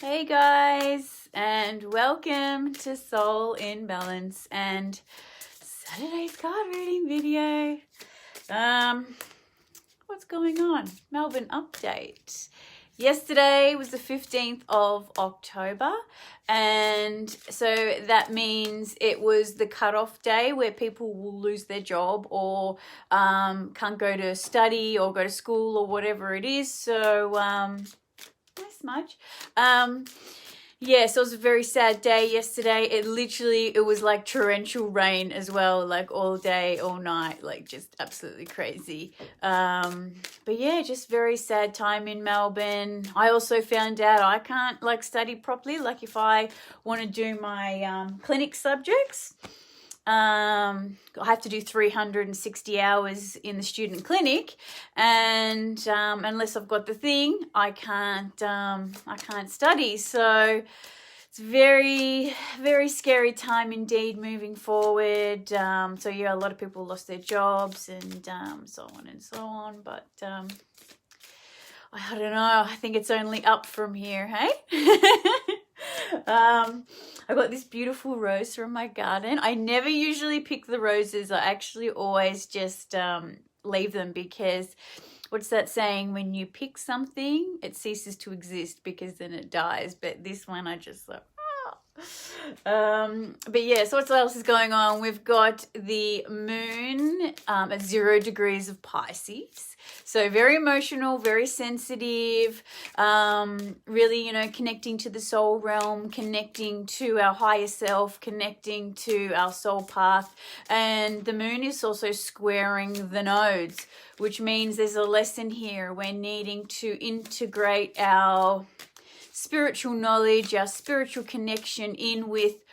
Hey guys, and welcome to Soul in Balance and Saturday's card reading video. What's going on? Melbourne update. Yesterday was the 15th of October, and so that means it was the cutoff day where people will lose their job or can't go to study or go to school or whatever it is. So nice smudge. Yeah, so it was a very sad day yesterday. It was like torrential rain as well, like all day, all night, like just absolutely crazy. But yeah, just very sad time in Melbourne. I also found out I can't like study properly, like if I want to do my clinic subjects. I have to do 360 hours in the student clinic, and unless I've got the thing, I can't study. So it's very, very scary time indeed moving forward. So yeah, a lot of people lost their jobs and so on and so on. But I don't know. I think it's only up from here, hey? I got this beautiful rose from my garden. I never usually pick the roses. I actually always just leave them because what's that saying? When you pick something, it ceases to exist because then it dies. But this one I just like, but yeah, so what else is going on? We've got the moon at 0 degrees of Pisces, so very emotional, very sensitive, really, connecting to the soul realm, connecting to our higher self, connecting to our soul path. And the moon is also squaring the nodes, which means there's a lesson here. We're needing to integrate our spiritual knowledge, our spiritual connection in with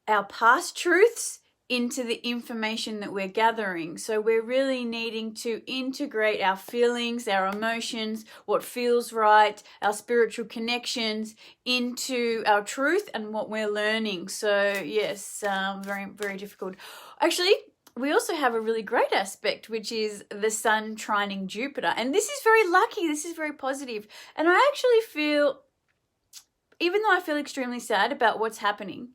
our past truths into the information that we're gathering. So we're really needing to integrate our feelings, our emotions, what feels right, our spiritual connections into our truth and what we're learning. So yes, very, very difficult. Actually, we also have a really great aspect, which is the sun trining Jupiter. And this is very lucky. This is very positive. And I actually feel, even though I feel extremely sad about what's happening,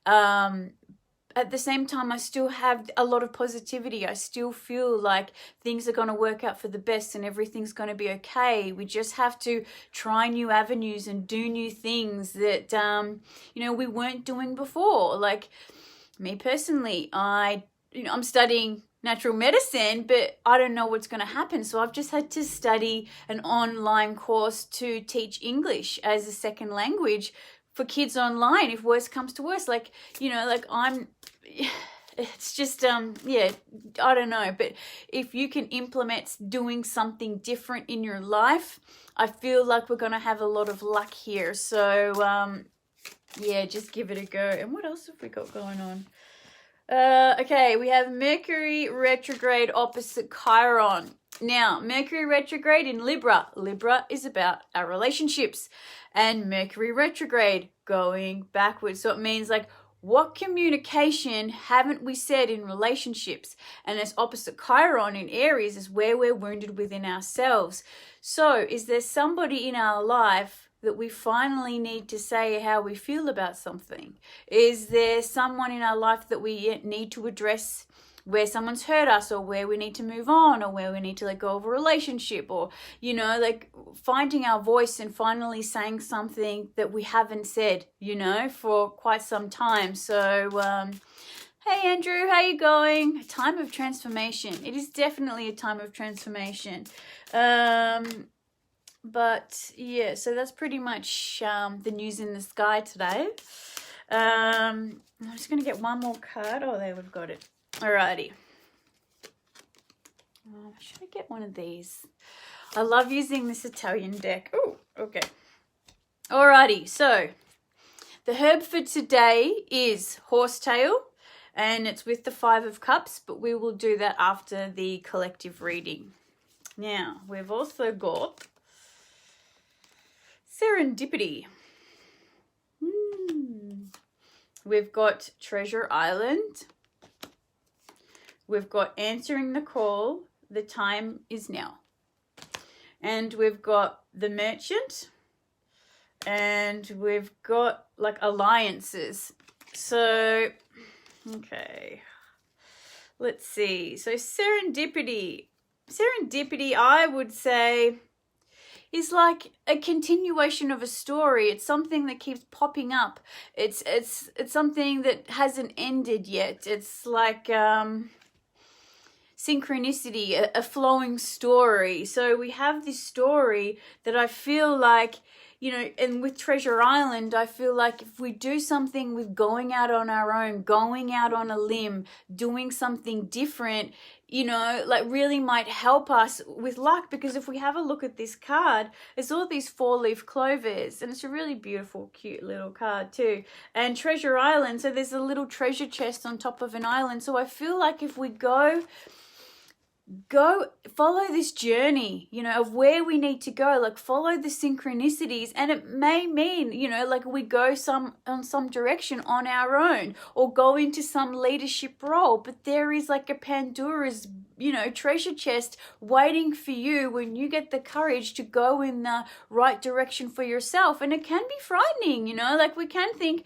at the same time, I still have a lot of positivity. I still feel like things are going to work out for the best and everything's going to be okay. We just have to try new avenues and do new things that, we weren't doing before. Like me personally, I'm studying natural medicine, but I don't know what's going to happen. So I've just had to study an online course to teach English as a second language for kids online. If worse comes to worse, it's just, I don't know. But if you can implement doing something different in your life, I feel like we're going to have a lot of luck here. So, just give it a go. And what else have we got going on? Okay, we have Mercury Retrograde opposite Chiron. Now, Mercury Retrograde in Libra. Libra is about our relationships. And Mercury Retrograde going backwards. So it means like, what communication haven't we said in relationships? And as opposite Chiron in Aries is where we're wounded within ourselves. So is there somebody in our life that we finally need to say how we feel about something? Is there someone in our life that we need to address where someone's hurt us, or where we need to move on, or where we need to let go of a relationship, or, finding our voice and finally saying something that we haven't said, for quite some time. So, hey Andrew, how you going? A time of transformation. It is definitely a time of transformation. But yeah, so that's pretty much the news in the sky today. I'm just going to get one more card. Oh, there, we've got it. Alrighty. Should I get one of these? I love using this Italian deck. Oh, okay. Alrighty, so the herb for today is Horsetail, and it's with the 5 of Cups, but we will do that after the collective reading. Now, we've also got Serendipity. We've got Treasure Island. We've got Answering the Call. The time is now. And we've got The Merchant. and we've got like alliances. So, okay, let's see. So serendipity, I would say, is like a continuation of a story. It's something that keeps popping up. It's something that hasn't ended yet. It's like synchronicity, a flowing story. So we have this story that I feel like, you know, and with Treasure Island, I feel like if we do something with going out on our own, going out on a limb, doing something different, you know, like really might help us with luck. Because if we have a look at this card, it's all these 4-leaf clovers, and it's a really beautiful, cute little card too. And Treasure Island, so there's a little treasure chest on top of an island. So I feel like if we go follow this journey, you know, of where we need to go, like follow the synchronicities, and it may mean, you know, like we go on some direction on our own or go into some leadership role, but there is like a Pandora's, you know, treasure chest waiting for you when you get the courage to go in the right direction for yourself. And it can be frightening, you know, like we can think,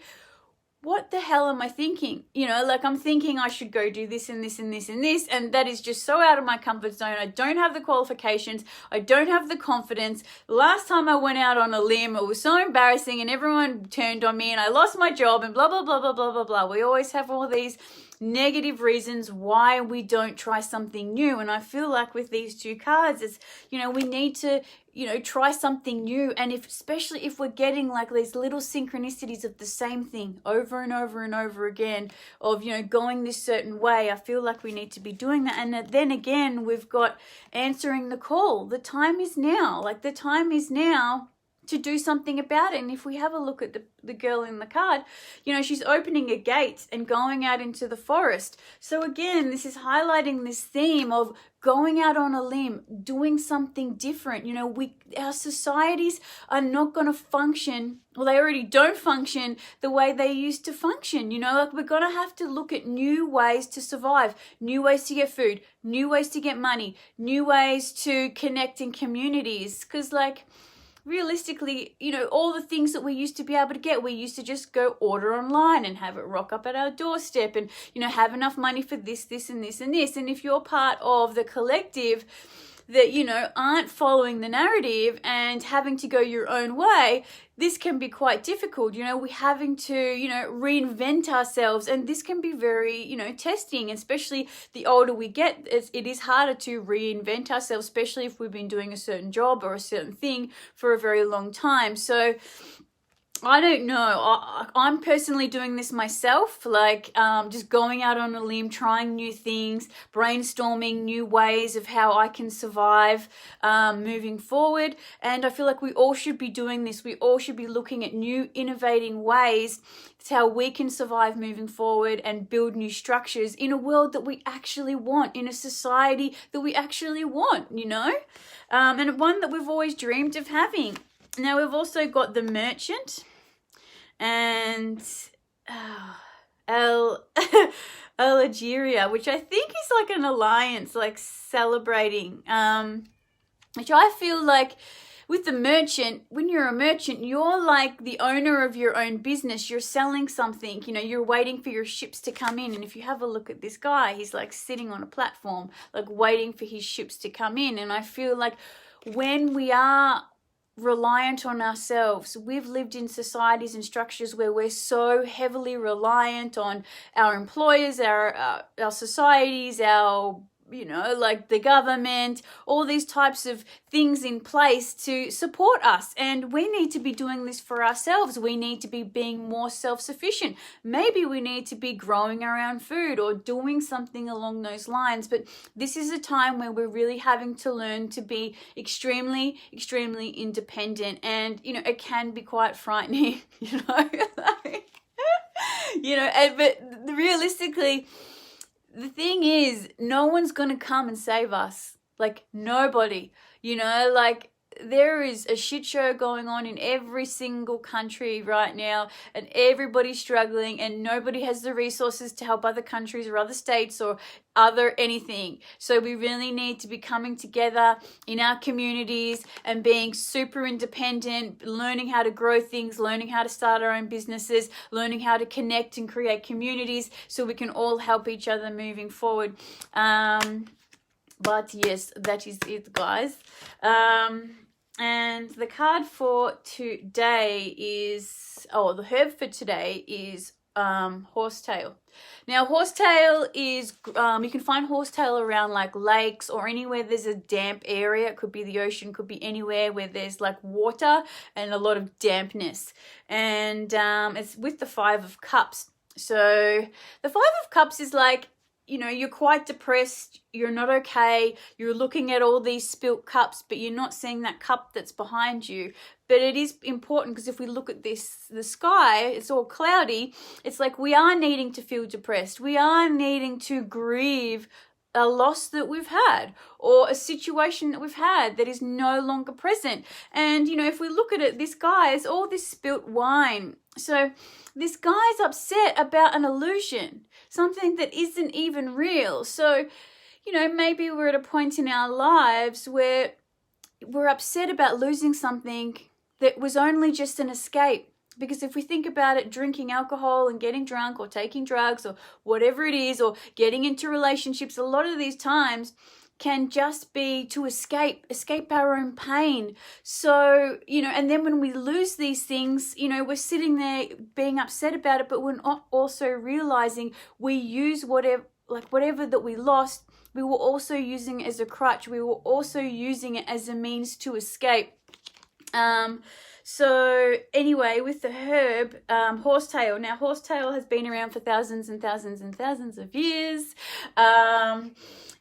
what the hell am I thinking? You know, like I'm thinking I should go do this and this and this and this, and that is just so out of my comfort zone. I don't have the qualifications. I don't have the confidence. The last time I went out on a limb, it was so embarrassing and everyone turned on me and I lost my job and blah, blah, blah, blah, blah, blah, blah. We always have all these negative reasons why we don't try something new. And I feel like with these two cards, it's, you know, we need to, you know, try something new. And especially if we're getting like these little synchronicities of the same thing over and over and over again, of, you know, going this certain way, I feel like we need to be doing that. And then again, we've got answering the call. The time is now. Like the time is now to do something about it. And if we have a look at the girl in the card, you know, she's opening a gate and going out into the forest. So again, this is highlighting this theme of going out on a limb, doing something different. You know, our societies are not going to function, well, they already don't function the way they used to function. You know, like we're going to have to look at new ways to survive, new ways to get food, new ways to get money, new ways to connect in communities. Because like, realistically, you know, all the things that we used to be able to get, we used to just go order online and have it rock up at our doorstep and, you know, have enough money for this, this, and this, and this. And if you're part of the collective that, you know, aren't following the narrative and having to go your own way, this can be quite difficult. You know, we're having to, you know, reinvent ourselves, and this can be very, you know, testing, especially the older we get. It is harder to reinvent ourselves, especially if we've been doing a certain job or a certain thing for a very long time. So I don't know. I'm personally doing this myself, like just going out on a limb, trying new things, brainstorming new ways of how I can survive moving forward. And I feel like we all should be doing this. We all should be looking at new, innovating ways. It's how we can survive moving forward and build new structures in a world that we actually want, in a society that we actually want, you know, and one that we've always dreamed of having. Now, we've also got the Merchant and Algeria, which I think is like an alliance, like celebrating, which I feel like with the Merchant, when you're a merchant, you're like the owner of your own business. You're selling something, you know, you're waiting for your ships to come in. And if you have a look at this guy, he's like sitting on a platform, like waiting for his ships to come in. And I feel like when we are reliant on ourselves, we've lived in societies and structures where we're so heavily reliant on our employers, our societies, our, you know, like the government, all these types of things in place to support us. And we need to be doing this for ourselves. We need to be being more self-sufficient. Maybe we need to be growing our own food or doing something along those lines. But this is a time where we're really having to learn to be extremely, extremely independent. And, you know, it can be quite frightening, you know, like, you know, but realistically, the thing is, no one's going to come and save us. Like, nobody, you know, like there is a shit show going on in every single country right now, and everybody's struggling, and nobody has the resources to help other countries or other states or other anything. So we really need to be coming together in our communities and being super independent, learning how to grow things, learning how to start our own businesses, learning how to connect and create communities so we can all help each other moving forward. But yes, that is it, guys. And the card for today is, the herb for today is horsetail. Now, horsetail is, you can find horsetail around like lakes or anywhere there's a damp area. It could be the ocean, could be anywhere where there's like water and a lot of dampness. And it's with the Five of Cups. So the Five of Cups is like, you're quite depressed, you're not okay, you're looking at all these spilt cups, but you're not seeing that cup that's behind you. But it is important, because if we look at the sky, it's all cloudy. It's like we are needing to feel depressed. We are needing to grieve a loss that we've had, or a situation that we've had that is no longer present. And, if we look at it, this guy is all this spilt wine. So this guy's upset about an illusion, something that isn't even real. So, maybe we're at a point in our lives where we're upset about losing something that was only just an escape. Because if we think about it, drinking alcohol and getting drunk or taking drugs or whatever it is, or getting into relationships, a lot of these times can just be to escape our own pain. So, and then when we lose these things, we're sitting there being upset about it, but we're not also realizing we use whatever that we lost, we were also using it as a crutch. We were also using it as a means to escape. So anyway, with the herb, horsetail. Now, horsetail has been around for thousands and thousands and thousands of years.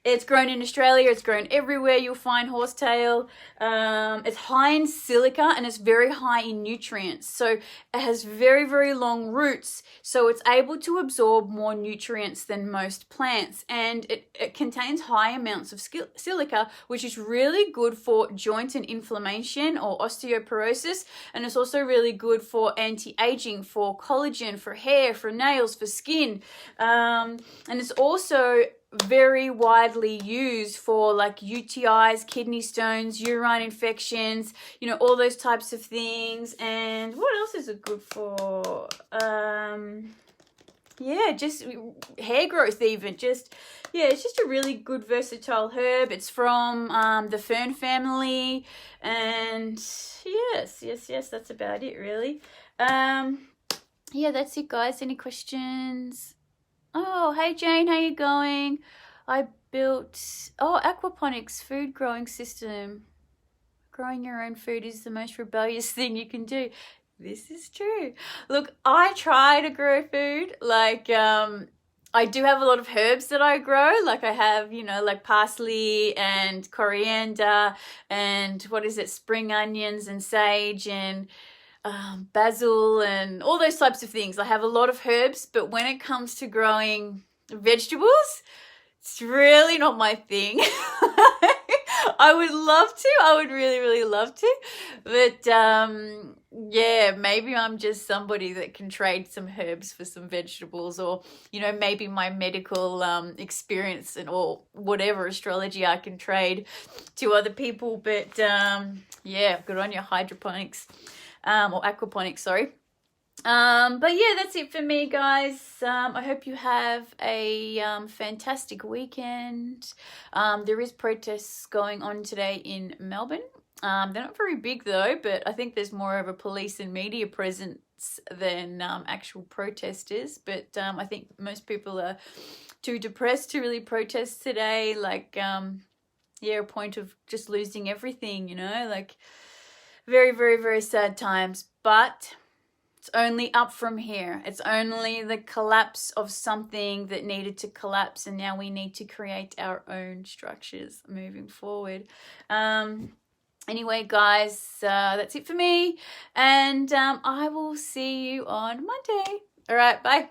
It's grown in Australia. It's grown everywhere. You'll find horsetail. It's high in silica and it's very high in nutrients. So it has very, very long roots. So it's able to absorb more nutrients than most plants. And it contains high amounts of silica, which is really good for joint and inflammation or osteoporosis. And it's also really good for anti-aging, for collagen, for hair, for nails, for skin. And it's also very widely used for like UTIs, kidney stones, urine infections, all those types of things. And what else is it good for? Just hair growth even. It's just a really good versatile herb. It's from the fern family. And yes, that's about it really. That's it, guys. Any questions? Oh, hey Jane, how you going? I built, aquaponics food growing system. Growing your own food is the most rebellious thing you can do. This is true. Look, I try to grow food. Like, I do have a lot of herbs that I grow. Like I have, like parsley and coriander and spring onions and sage and basil and all those types of things. I have a lot of herbs, but when it comes to growing vegetables, it's really not my thing. I would love to. I would really, really love to. But maybe I'm just somebody that can trade some herbs for some vegetables, or, maybe my medical experience or whatever astrology I can trade to other people. But good on your hydroponics. Or aquaponics, sorry. But that's it for me, guys. I hope you have a fantastic weekend. There is protests going on today in Melbourne. They're not very big though, but I think there's more of a police and media presence than actual protesters. But I think most people are too depressed to really protest today. Like, a point of just losing everything, like very, very, very sad times. But it's only up from here. It's only the collapse of something that needed to collapse, and now we need to create our own structures moving forward. Anyway, guys, that's it for me, and I will see you on Monday. All right, bye.